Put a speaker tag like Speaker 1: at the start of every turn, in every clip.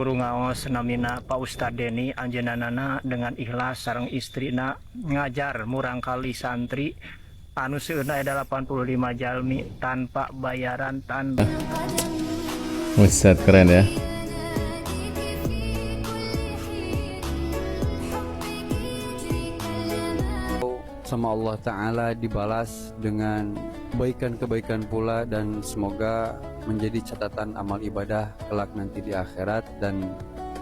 Speaker 1: Guru ngaos namina Pak Ustad Deni anjeunanana dengan ikhlas sareng istrina ngajar murang kali santri anu seueuna aya 85 jalmi tanpa bayaran
Speaker 2: Buset, keren ya.
Speaker 3: Sama Allah Ta'ala dibalas dengan kebaikan-kebaikan pula, dan semoga menjadi catatan amal ibadah kelak nanti di akhirat. Dan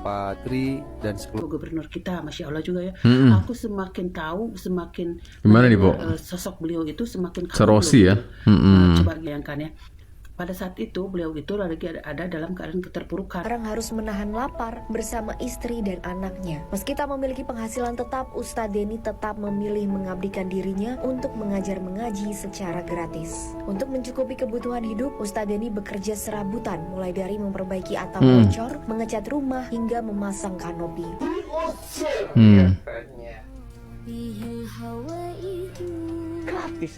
Speaker 3: Pak Tri dan
Speaker 4: gubernur kita, Masya Allah juga ya. Aku semakin tahu, semakin
Speaker 2: Gimana nih, Bu?
Speaker 4: sosok beliau itu semakin
Speaker 2: Serosi ya.
Speaker 4: Coba bayangkan ya. Pada saat itu beliau itu lagi ada dalam keadaan keterpurukan.
Speaker 5: Sekarang harus menahan lapar bersama istri dan anaknya. Meski tak memiliki penghasilan tetap, Ustadz Deni tetap memilih mengabdikan dirinya untuk mengajar mengaji secara gratis. Untuk mencukupi kebutuhan hidup, Ustadz Deni bekerja serabutan, mulai dari memperbaiki atap bocor, mengecat rumah, hingga memasang kanopi.
Speaker 1: gratis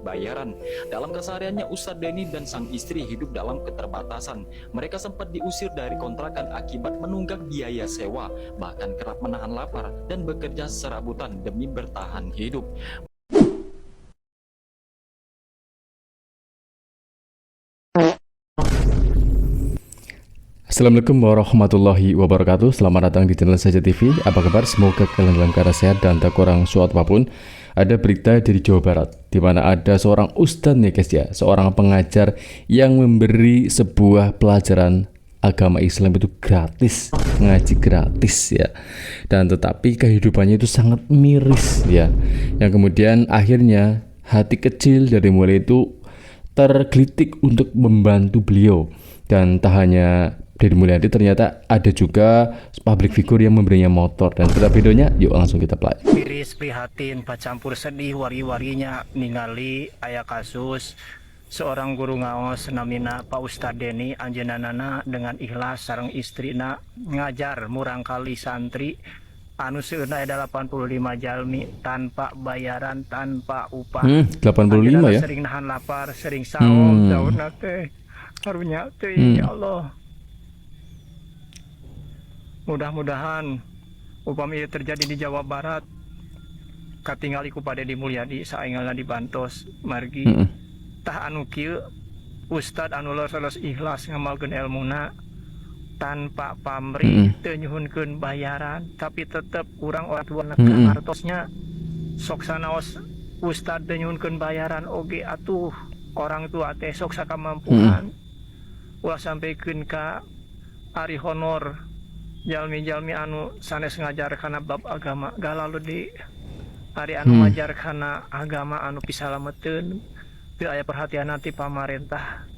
Speaker 6: bayaran. Dalam kesehariannya, Ustadz Deni dan sang istri hidup dalam keterbatasan. Mereka sempat diusir dari kontrakan akibat menunggak biaya sewa, bahkan kerap menahan lapar dan bekerja serabutan demi bertahan hidup.
Speaker 2: Assalamualaikum warahmatullahi wabarakatuh. Selamat datang di channel Saja TV. Apa kabar? Semoga kalian dalam keadaan sehat dan tak kurang suatu apapun. Ada berita dari Jawa Barat, di mana ada seorang ustadz nih guys ya, seorang pengajar yang memberi sebuah pelajaran agama Islam itu gratis, ngaji gratis ya. Dan tetapi kehidupannya itu sangat miris ya. Yang kemudian akhirnya hati kecil dari mulai itu tergelitik untuk membantu beliau. Dan tak hanya dari Mulyadi, ternyata ada juga public figure yang memberinya motor. Dan kita videonya yuk langsung kita play.
Speaker 1: miris prihatin pacampur sedih wari-warinya ningali aya kasus seorang guru ngaos namina Pak Ustad Deni anjeunanana dengan ikhlas sareng istrina ngajar murang kali santri anu seueuna aya 85 jalmi tanpa bayaran, tanpa upah.
Speaker 2: 85 ya.
Speaker 1: Sering nahan lapar, sering saum daunna teh karunya teh ya Allah. Mudah-mudahan upami terjadi di Jawa Barat katingali ku Padedi Mulyadi saengalna dibantos margi tah anu kieu ustad anu los ikhlas ngamalkeun elmuna tanpa pamrih teu nyuhunkeun bayaran tapi tetep urang orang tua artosnya sok sanaos ustad teu nyuhunkeun bayaran oge atuh orang tua teh sok sakamampuan ulah sampikeun ka ari honor jalmi-jalmi anu sanes ngajar kana bab agama galalu di ari anu ngajar kana agama anu pisalameteun teu aya perhatian nanti pamarentah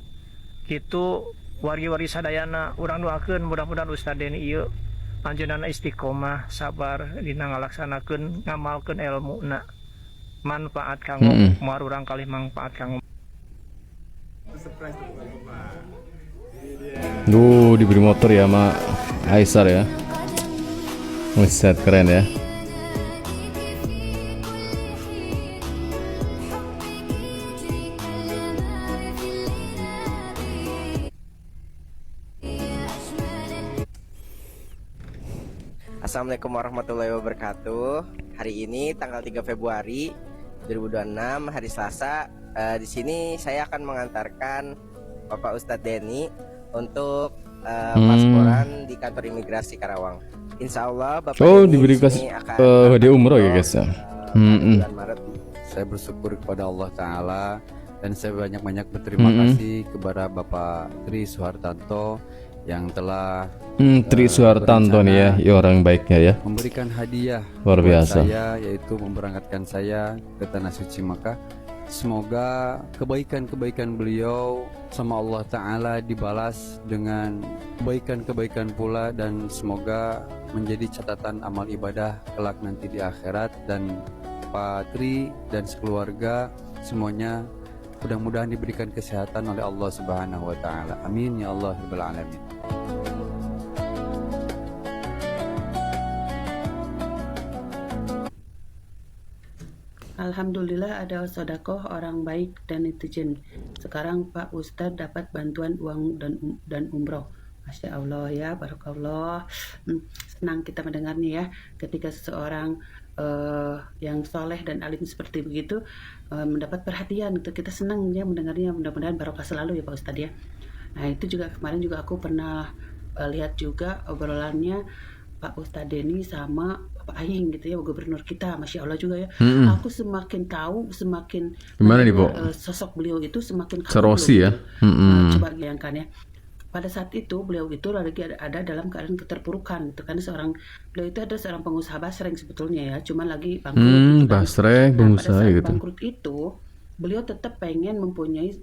Speaker 1: kitu. Wari-wari sadayana urang doakeun mudah-mudahan Ustad Deni ieu anjeunana istiqomah sabar dina ngalaksanakeun ngamalkeun elmuna manfaat kanggo moal urang kalih manfaat kanggo.
Speaker 2: Diberi motor ya sama Aisar ya. Buset, keren ya.
Speaker 7: Assalamualaikum warahmatullahi wabarakatuh. Hari ini tanggal 3 Februari 2026 hari Selasa. Di sini saya akan mengantarkan Bapak Ustadz Deni untuk pasporan di kantor imigrasi Karawang. Insya Allah Bapak
Speaker 2: diberi hadiah umroh ya guys ya.
Speaker 7: Bulan Maret.
Speaker 3: saya bersyukur kepada Allah Ta'ala, dan saya banyak-banyak berterima kasih kepada Bapak Tri Suhartanto yang telah
Speaker 2: Tri Suhartanto nih ya, orang baiknya ya,
Speaker 3: memberikan hadiah
Speaker 2: luar biasa
Speaker 3: saya, yaitu memberangkatkan saya ke Tanah Suci Makkah. Semoga kebaikan-kebaikan beliau sama Allah Ta'ala dibalas dengan kebaikan-kebaikan pula, dan semoga menjadi catatan amal ibadah kelak nanti di akhirat. Dan Pak Tri dan sekeluarga semuanya mudah-mudahan diberikan kesehatan oleh Allah Subhanahu wa Ta'ala. Amin ya Allah rabbal alamin.
Speaker 4: Alhamdulillah ada sodakoh orang baik dan netizen. Sekarang Pak Ustadz dapat bantuan uang dan umroh. Masya Allah ya, barakallah. Senang kita mendengarnya ya, ketika seseorang yang soleh dan alim seperti begitu mendapat perhatian itu, kita senang ya mendengarnya. Mudah-mudahan barokah selalu ya Pak Ustadz ya. Nah itu juga kemarin juga aku pernah lihat juga obrolannya Pak Ustadz Denny sama Pak Aing gitu ya, gubernur kita, Masya Allah juga ya. Aku semakin tahu, semakin
Speaker 2: Gimana nih, Bu?
Speaker 4: sosok beliau itu semakin
Speaker 2: Serosi ya.
Speaker 4: Coba bayangkan ya, pada saat itu beliau itu lagi ada dalam keadaan keterpurukan gitu kan. Beliau itu adalah seorang pengusaha basreng sebetulnya ya, cuman lagi bangkrut gitu kan.
Speaker 2: Basreng,
Speaker 4: Nah, pada
Speaker 2: pengusaha
Speaker 4: saat
Speaker 2: gitu.
Speaker 4: bangkrut itu beliau tetap pengen mempunyai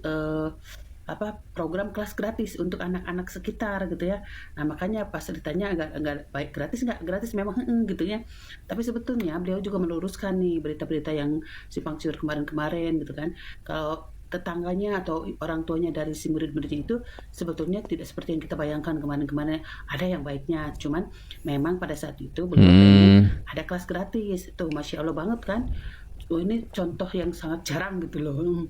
Speaker 4: program kelas gratis untuk anak-anak sekitar gitu ya. Nah makanya pas ditanya agak baik gratis nggak, gratis memang gitu ya. Tapi sebetulnya beliau juga meluruskan nih berita-berita yang simpang siur kemarin-kemarin gitu kan. Kalau tetangganya atau orang tuanya dari si murid-muridnya itu sebetulnya tidak seperti yang kita bayangkan kemarin-kemarin, ada yang baiknya. Cuman memang pada saat itu beliau pengen ada kelas gratis itu, Masya Allah banget kan. Ini contoh yang sangat jarang gitu loh.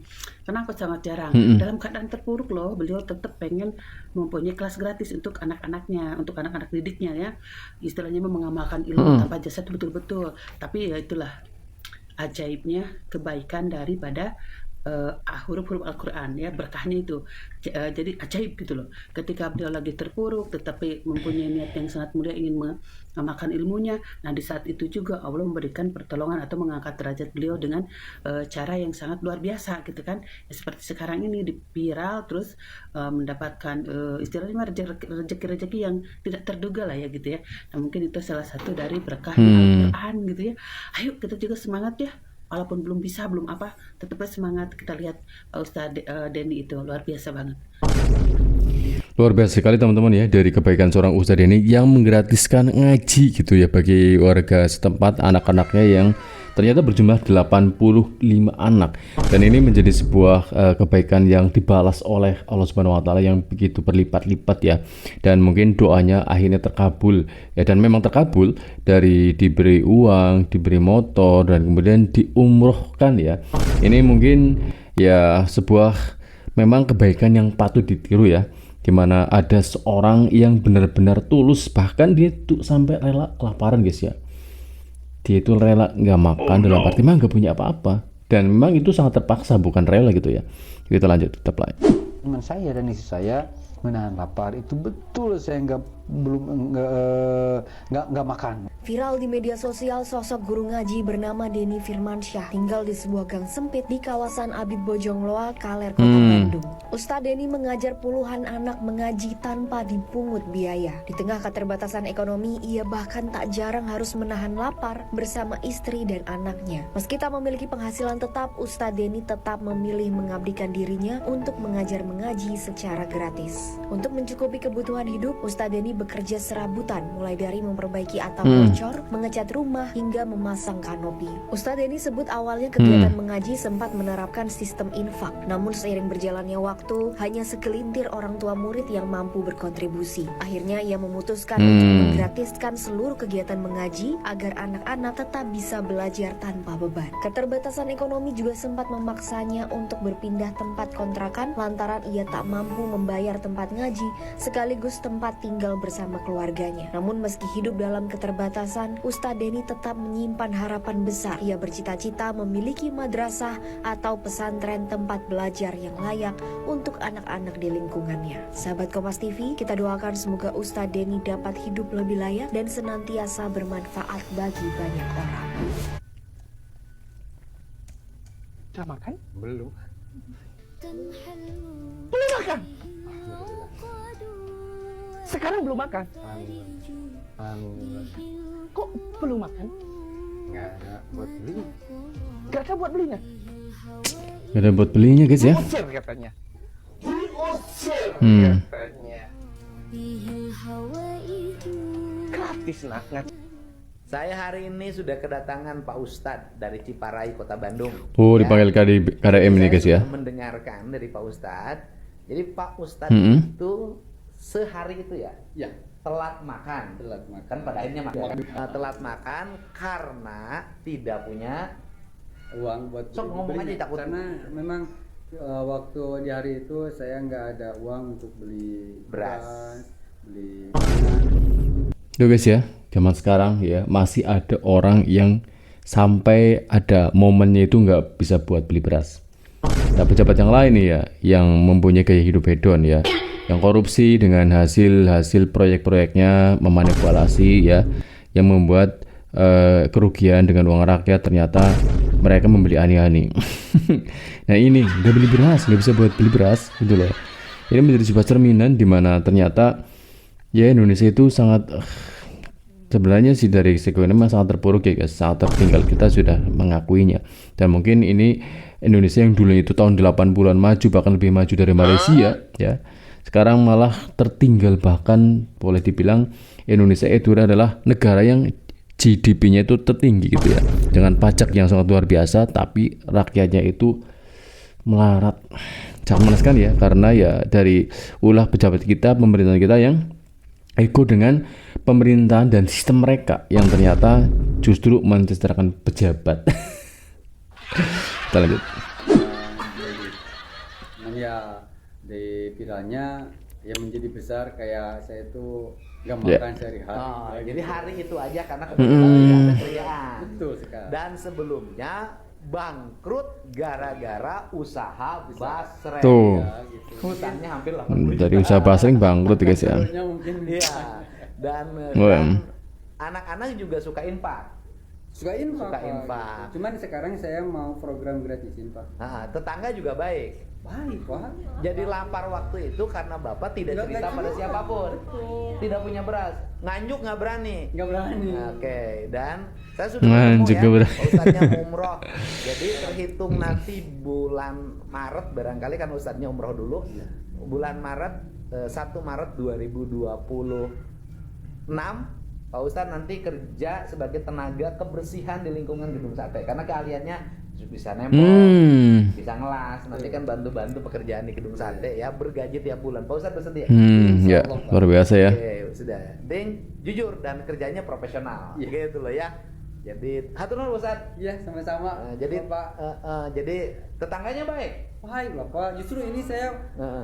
Speaker 4: Kenapa sangat jarang? Dalam keadaan terpuruk loh, beliau tetap pengen mempunyai kelas gratis untuk anak-anaknya, untuk anak-anak didiknya ya. Istilahnya mengamalkan ilmu tanpa jasa itu betul-betul. Tapi ya itulah ajaibnya kebaikan daripada huruf-huruf Al-Quran ya, berkahnya itu. Jadi ajaib gitu loh, ketika beliau lagi terpuruk tetapi mempunyai niat yang sangat mulia ingin mengamalkan ilmunya. Nah di saat itu juga Allah memberikan pertolongan atau mengangkat derajat beliau dengan cara yang sangat luar biasa gitu kan ya, seperti sekarang ini di viral terus mendapatkan istilahnya rezeki-rezeki yang tidak terduga lah ya gitu ya. Nah mungkin itu salah satu dari berkah Al-Quran gitu ya. Ayo kita juga semangat ya, walaupun belum bisa, belum apa, tetap semangat. Kita lihat Ustadz Denny itu luar biasa banget.
Speaker 2: Luar biasa sekali teman-teman ya, dari kebaikan seorang Ustadz Denny yang menggratiskan ngaji gitu ya bagi warga setempat, anak-anaknya yang ternyata berjumlah 85 anak. Dan ini menjadi sebuah kebaikan yang dibalas oleh Allah Subhanahu wa taala yang begitu berlipat-lipat ya. Dan mungkin doanya akhirnya terkabul ya, dan memang terkabul, dari diberi uang, diberi motor, dan kemudian diumrohkan ya. Ini mungkin ya sebuah memang kebaikan yang patut ditiru ya, dimana ada seorang yang benar-benar tulus, bahkan dia tuh sampai rela kelaparan guys ya. Dia itu rela nggak makan, dalam arti mah nggak punya apa-apa, dan memang itu sangat terpaksa, bukan rela gitu ya. Kita lanjut, tetap lain.
Speaker 8: Teman saya dan istri saya menahan lapar itu betul, saya nggak makan.
Speaker 5: Viral di media sosial, sosok guru ngaji bernama Denny Firmansyah tinggal di sebuah gang sempit di kawasan Abib Bojongloa, Kaler, Kota Bandung. Ustadz Denny mengajar puluhan anak mengaji tanpa dipungut biaya. Di tengah keterbatasan ekonomi, ia bahkan tak jarang harus menahan lapar bersama istri dan anaknya. Meski tak memiliki penghasilan tetap, Ustadz Denny tetap memilih mengabdikan dirinya untuk mengajar mengaji secara gratis. Untuk mencukupi kebutuhan hidup, Ustadz Denny bekerja serabutan, mulai dari memperbaiki atap bocor, mengecat rumah, hingga memasang kanopi. Ustadz Denny sebut awalnya kegiatan mengaji sempat menerapkan sistem infak. Namun seiring berjalannya waktu, hanya segelintir orang tua murid yang mampu berkontribusi. Akhirnya ia memutuskan untuk menggratiskan seluruh kegiatan mengaji agar anak-anak tetap bisa belajar tanpa beban. Keterbatasan ekonomi juga sempat memaksanya untuk berpindah tempat kontrakan lantaran ia tak mampu membayar tempat ngaji sekaligus tempat tinggal bersama keluarganya. Namun meski hidup dalam keterbatasan, Ustadz Denny tetap menyimpan harapan besar. Ia bercita-cita memiliki madrasah atau pesantren tempat belajar yang layak untuk anak-anak di lingkungannya. Sahabat Kompas TV, kita doakan semoga Ustadz Denny dapat hidup lebih layak dan senantiasa bermanfaat bagi banyak orang.
Speaker 1: Sudah makan?
Speaker 3: Belum.
Speaker 1: Belum makan? Sekarang belum makan? Kok belum makan?
Speaker 3: Nggak ada buat beli.
Speaker 1: Gak ada buat belinya?
Speaker 2: Gak ada buat belinya guys ya.
Speaker 1: Diusir katanya. Katanya. Gratis nah.
Speaker 9: Saya hari ini sudah kedatangan Pak Ustadz dari Ciparai, Kota Bandung.
Speaker 2: Oh, dipanggil KDM ini guys ya.
Speaker 9: Saya mendengarkan dari Pak Ustadz. Jadi Pak Ustadz itu sehari itu ya telat makan. Kan pada akhirnya makan. Telat makan karena tidak punya
Speaker 3: Uang buat
Speaker 9: Sok ngomong aja takut.
Speaker 3: Karena memang waktu di hari itu saya nggak ada uang untuk beli
Speaker 9: Beras.
Speaker 2: Tuh guys ya, zaman sekarang ya masih ada orang yang sampai ada momennya itu nggak bisa buat beli beras. Nah, pejabat yang lain nih ya, yang mempunyai gaya hidup hedon ya, yang korupsi dengan hasil proyek-proyeknya, memanipulasi ya, yang membuat kerugian dengan uang rakyat, ternyata mereka membeli ani-ani. Nah ini nggak beli beras, nggak bisa buat beli beras gitu loh. Ini menjadi sebuah cerminan di mana ternyata ya Indonesia itu sangat sebenarnya sih dari segi ekonomi sangat terpuruk ya guys, sangat tertinggal, kita sudah mengakuinya. Dan mungkin ini Indonesia yang dulu itu tahun 80-an maju, bahkan lebih maju dari Malaysia ya, sekarang malah tertinggal. Bahkan boleh dibilang Indonesia itu adalah negara yang GDP-nya itu tertinggi gitu ya, dengan pajak yang sangat luar biasa, tapi rakyatnya itu melarat. Sangat mengenaskan ya, karena ya dari ulah pejabat kita, pemerintahan kita yang ego dengan pemerintahan dan sistem mereka yang ternyata justru mensejahterakan pejabat. Kita lanjut.
Speaker 3: Ya di viralnya yang menjadi besar kayak saya itu nggak
Speaker 2: Ya.
Speaker 3: makan sehari-hari.
Speaker 9: Oh, jadi hari itu aja karena kebetulan tidak ada kerjaan.
Speaker 3: Betul sekali.
Speaker 9: Dan sebelumnya bangkrut gara-gara usaha basreng.
Speaker 2: Tuh.
Speaker 9: Ya, gitu. Hutangnya hampir 80
Speaker 2: Dari
Speaker 9: juta.
Speaker 2: usaha basreng bangkrut ya guys ya.
Speaker 3: Sebenarnya mungkin
Speaker 9: Iya. Dan
Speaker 2: Wah.
Speaker 9: anak-anak juga suka infak.
Speaker 3: suka infak.
Speaker 9: Suka
Speaker 3: Pak,
Speaker 9: infak.
Speaker 3: gitu. Cuman sekarang saya mau program gratisin Pak.
Speaker 9: Nah, tetangga juga baik.
Speaker 3: Baik Pak.
Speaker 9: Jadi lapar waktu itu karena bapak tidak cerita pada siapapun. Tidak punya beras. Nganjuk nggak berani.
Speaker 3: Nggak berani.
Speaker 9: Oke, dan saya sudah
Speaker 2: Nganjuk
Speaker 9: ketemu
Speaker 2: nggak
Speaker 9: ya,
Speaker 2: berani.
Speaker 9: ustadznya umroh. Jadi terhitung nanti bulan Maret, barangkali kan ustadznya umroh dulu. Bulan Maret, 1 Maret 2026, Pak Ustadz nanti kerja sebagai tenaga kebersihan di lingkungan Gedung Sate. Karena keahliannya bisa nempel, bisa ngelas, nanti kan bantu-bantu pekerjaan di Gedung Sate ya, bergaji tiap bulan. Pak Ustadz bersedia?
Speaker 2: Ya luar biasa ya.
Speaker 9: Oke, sudah. Ding, jujur dan kerjanya profesional. Gitu loh ya. Jadi, hatur nuhun Ustadz.
Speaker 3: Iya, sama-sama.
Speaker 9: Jadi
Speaker 3: Pak.
Speaker 9: jadi tetangganya baik.
Speaker 3: Baik lah Pak. Justru ini saya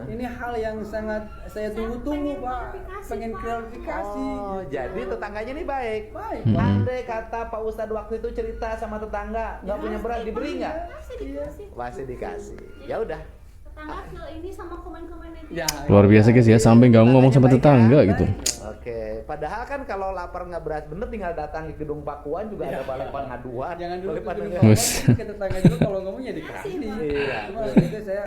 Speaker 3: ini hal yang sangat saya tunggu-tunggu Pak. Pengen klarifikasi.
Speaker 9: Oh,
Speaker 3: gitu.
Speaker 9: jadi tetangganya nih baik.
Speaker 3: Baik.
Speaker 9: Andai kata Pak Ustadz waktu itu cerita sama tetangga nggak punya beras, diberi nggak? Masih dikasih. Ya udah.
Speaker 10: Tetangga ke ini sama komen-komen itu.
Speaker 3: Ya,
Speaker 2: Luar biasa guys ya, sampai nggak ngomong sama tetangga gitu.
Speaker 9: Oke, padahal kan kalau lapar nggak beras bener tinggal datang ke gedung Pakuan juga ada balai pengaduan.
Speaker 3: jangan dulu
Speaker 9: balai
Speaker 3: ke gedung
Speaker 9: pengaduan.
Speaker 3: Pakuan, ke tetangga dulu kalau ngomongnya dikasih.
Speaker 9: Iya.
Speaker 3: Cuma waktu itu saya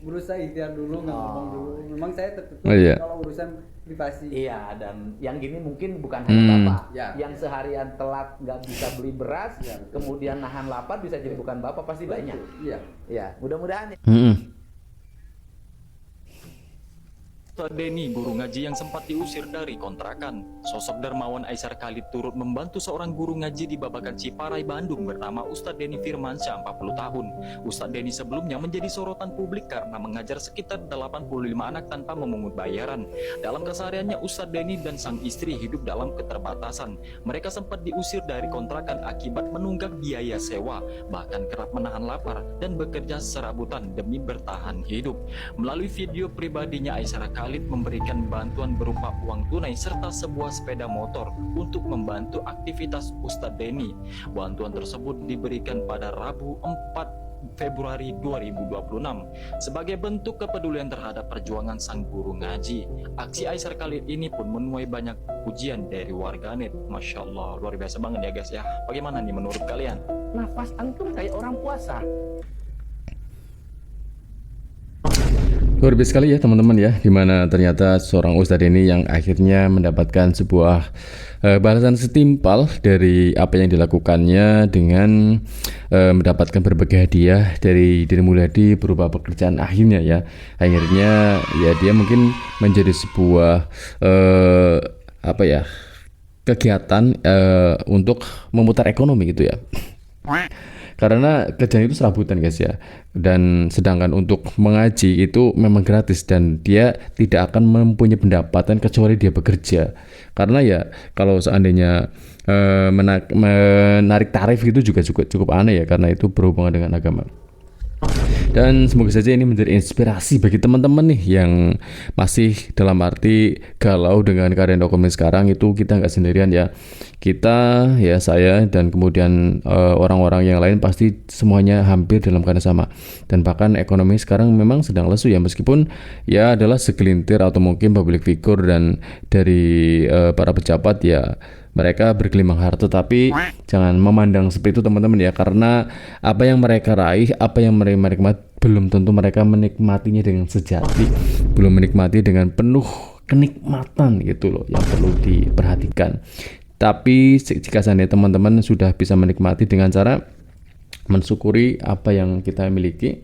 Speaker 3: berusaha ikhtiar dulu, nggak ngomong dulu. Memang saya tertutup
Speaker 2: Oh, iya.
Speaker 3: kalau urusan privasi.
Speaker 9: Iya, dan yang gini mungkin bukan hanya bapak,
Speaker 3: Ya.
Speaker 9: yang seharian telat nggak bisa beli beras, kemudian nahan lapar bisa jadi bukan bapak, pasti banyak.
Speaker 3: Iya.
Speaker 9: Ya, mudah-mudahan.
Speaker 6: Ustadz Denny, guru ngaji yang sempat diusir dari kontrakan. Sosok dermawan Aisar Khalid turut membantu seorang guru ngaji di Babakan Ciparai, Bandung bernama Ustadz Denny Firmansyah, 40 tahun. Ustadz Denny sebelumnya menjadi sorotan publik karena mengajar sekitar 85 anak tanpa memungut bayaran. Dalam kesehariannya, Ustadz Denny dan sang istri hidup dalam keterbatasan. Mereka sempat diusir dari kontrakan akibat menunggak biaya sewa, bahkan kerap menahan lapar dan bekerja serabutan demi bertahan hidup. Melalui video pribadinya, Aisar Khalid memberikan bantuan berupa uang tunai serta sebuah sepeda motor untuk membantu aktivitas Ustadz Denny. Bantuan tersebut diberikan pada Rabu 4 Februari 2026 sebagai bentuk kepedulian terhadap perjuangan sang guru ngaji. Aksi Aisar Khalid ini pun menuai banyak pujian dari warganet. Masya Allah, luar biasa banget ya guys ya. Bagaimana nih menurut kalian?
Speaker 11: Nafas antum kayak orang puasa.
Speaker 2: Luar biasa sekali ya teman-teman ya, dimana ternyata seorang Ustadz ini yang akhirnya mendapatkan sebuah balasan setimpal dari apa yang dilakukannya dengan mendapatkan berbagai hadiah dari Mulyadi berupa pekerjaan akhirnya ya. Akhirnya ya dia mungkin menjadi sebuah kegiatan untuk memutar ekonomi gitu ya. Karena kerjaan itu serabutan guys ya, dan sedangkan untuk mengaji itu memang gratis dan dia tidak akan mempunyai pendapatan kecuali dia bekerja. Karena ya kalau seandainya menarik tarif itu juga cukup aneh ya, karena itu berhubungan dengan agama. Dan semoga saja ini menjadi inspirasi bagi teman-teman nih yang masih dalam arti galau dengan keadaan ekonomi sekarang. Itu kita nggak sendirian ya. Kita ya, saya dan kemudian orang-orang yang lain pasti semuanya hampir dalam keadaan sama. Dan bahkan ekonomi sekarang memang sedang lesu ya, meskipun ya adalah segelintir atau mungkin public figure dan dari para pejabat ya, mereka bergelimang harta, tapi jangan memandang seperti itu teman-teman ya, karena apa yang mereka raih, apa yang mereka nikmati, belum tentu mereka menikmatinya dengan sejati, belum menikmati dengan penuh kenikmatan gitu loh, yang perlu diperhatikan. Tapi jika seandainya teman-teman sudah bisa menikmati dengan cara mensyukuri apa yang kita miliki,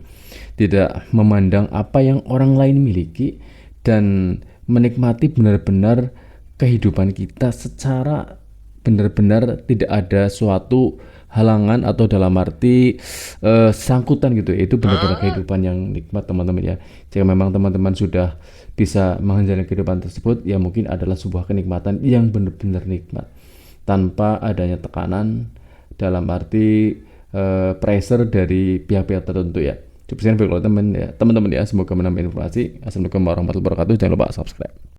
Speaker 2: tidak memandang apa yang orang lain miliki, dan menikmati benar-benar kehidupan kita secara benar-benar tidak ada suatu halangan atau dalam arti sangkutan gitu, itu benar-benar kehidupan yang nikmat teman-teman ya. Jika memang teman-teman sudah bisa menjalani kehidupan tersebut, ya mungkin adalah sebuah kenikmatan yang benar-benar nikmat tanpa adanya tekanan dalam arti pressure dari pihak-pihak tertentu ya. Cukup sekian bagi teman-teman ya. Semoga menambah informasi. Assalamualaikum warahmatullahi wabarakatuh. Jangan lupa subscribe.